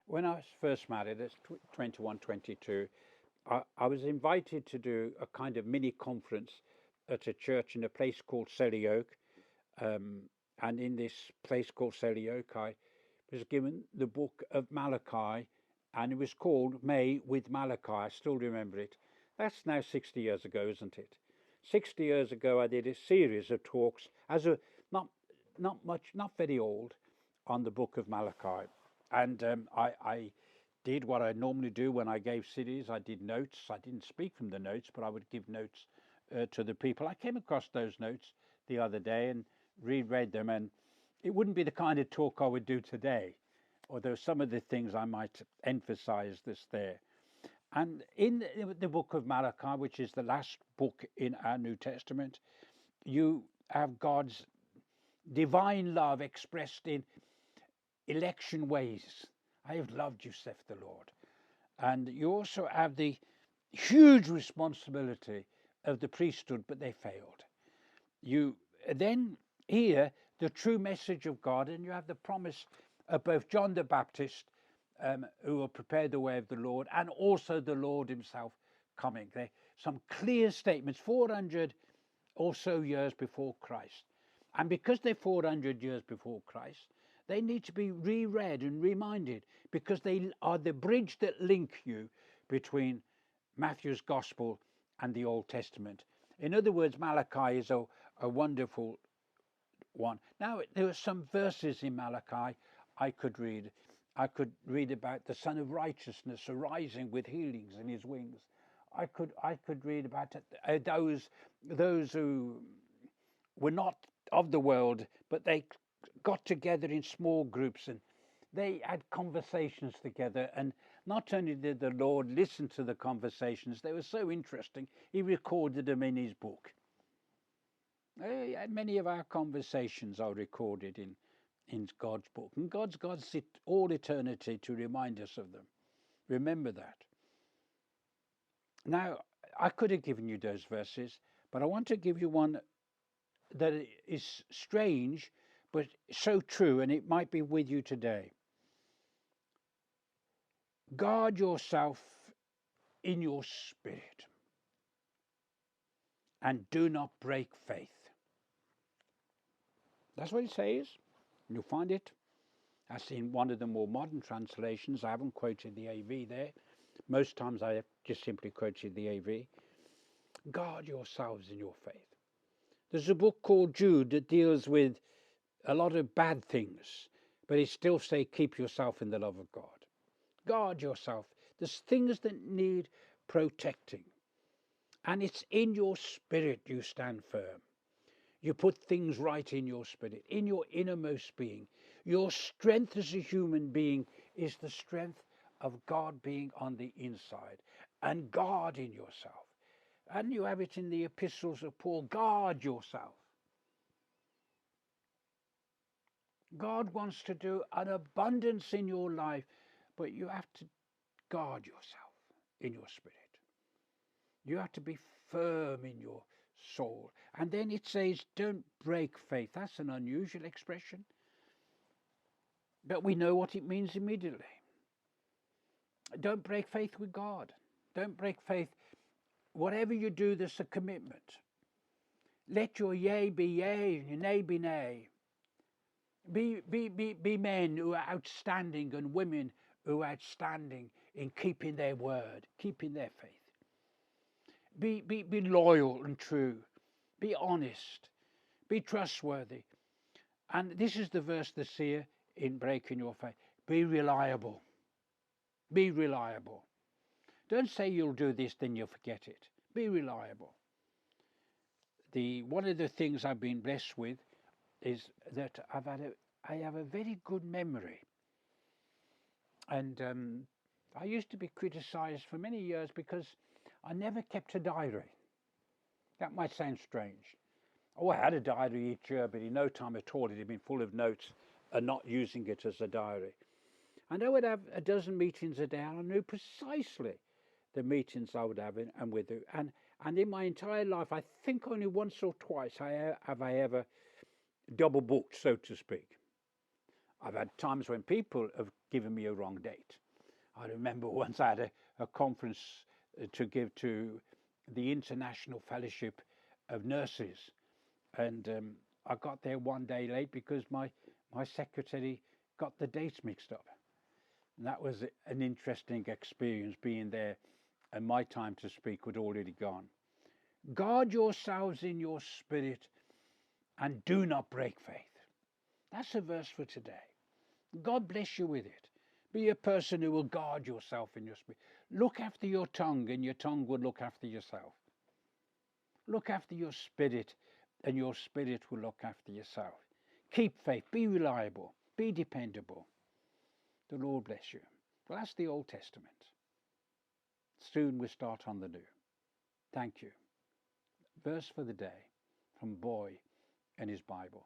When I was first married, at 21, 22, I was invited to do a kind of mini conference at a church in a place called Selly Oak. Um, and in this place called Selly Oak, I was given the book of Malachi, and it was called May with Malachi. I still remember it. That's now 60 years ago, isn't it? 60 years ago, I did a series of talks as a not not very old, on the book of Malachi, and I did what I normally do when I gave cities. I did notes. I didn't speak from the notes, but I would give notes to the people. I came across those notes the other day and reread them, and it wouldn't be the kind of talk I would do today, although some of the things I might emphasize this there. And in the book of Malachi, which is the last book in our New Testament, you have God's divine love expressed in election ways. I have loved you, saith the Lord. And you also have the huge responsibility of the priesthood, but they failed. You then hear the true message of God, and you have the promise of both John the Baptist, who will prepare the way of the Lord, and also the Lord himself coming. There some clear statements, 400 or so years before Christ. And because they're 400 years before Christ, they need to be reread and reminded, because they are the bridge that link you between Matthew's Gospel and the Old Testament. In other words, Malachi is a wonderful one. Now, there are some verses in Malachi I could read. I could read about the Son of Righteousness arising with healings in his wings. I could read about those who were not of the world, but they got together in small groups and they had conversations together. And not only did the Lord listen to the conversations, they were so interesting, he recorded them in his book. Many of our conversations are recorded in God's book, and God's sit all eternity to remind us of them. Remember that. Now, I could have given you those verses, but I want to give you one that is strange, but so true, and it might be with you today. Guard yourself in your spirit and do not break faith. That's what it says. You'll find it. That's in one of the more modern translations. I haven't quoted the AV there. Most times I have just simply quoted the AV. Guard yourselves in your faith. There's a book called Jude that deals with a lot of bad things, but it still says keep yourself in the love of God. Guard yourself. There's things that need protecting. And it's in your spirit you stand firm. You put things right in your spirit, in your innermost being. Your strength as a human being is the strength of God being on the inside. And guard in yourself. And you have it in the epistles of Paul. Guard yourself. God wants to do an abundance in your life, but you have to guard yourself in your spirit. You have to be firm in your soul. And then it says, don't break faith. That's an unusual expression, but we know what it means immediately. Don't break faith with God. Don't break faith. Whatever you do, there's a commitment. Let your yea be yea and your nay be nay. Be men who are outstanding and women who are outstanding in keeping their word, keeping their faith. Be loyal and true. Be honest. Be trustworthy. And this is the verse that's here in breaking your faith. Be reliable. Be reliable. Don't say you'll do this, then you'll forget it. Be reliable. One of the things I've been blessed with is that I have a very good memory. And I used to be criticized for many years because I never kept a diary. That might sound strange. Oh, I had a diary each year, but in no time at all it had been full of notes and not using it as a diary. And I would have a dozen meetings a day, and I knew precisely the meetings I would have and with who. And in my entire life, I think only once or twice have I ever double booked, so to speak. I've had times when people have given me a wrong date. I remember once I had a conference to give to the International Fellowship of Nurses, and I got there one day late because my secretary got the dates mixed up. And that was an interesting experience, being there and my time to speak had already gone. Guard yourselves in your spirit and do not break faith. That's a verse for today. God bless you with it. Be a person who will guard yourself in your spirit. Look after your tongue, and your tongue will look after yourself. Look after your spirit, and your spirit will look after yourself. Keep faith. Be reliable. Be dependable. The Lord bless you. Well, that's the Old Testament. Soon we start on the New. Thank you. Verse for the day from Boy and his Bible.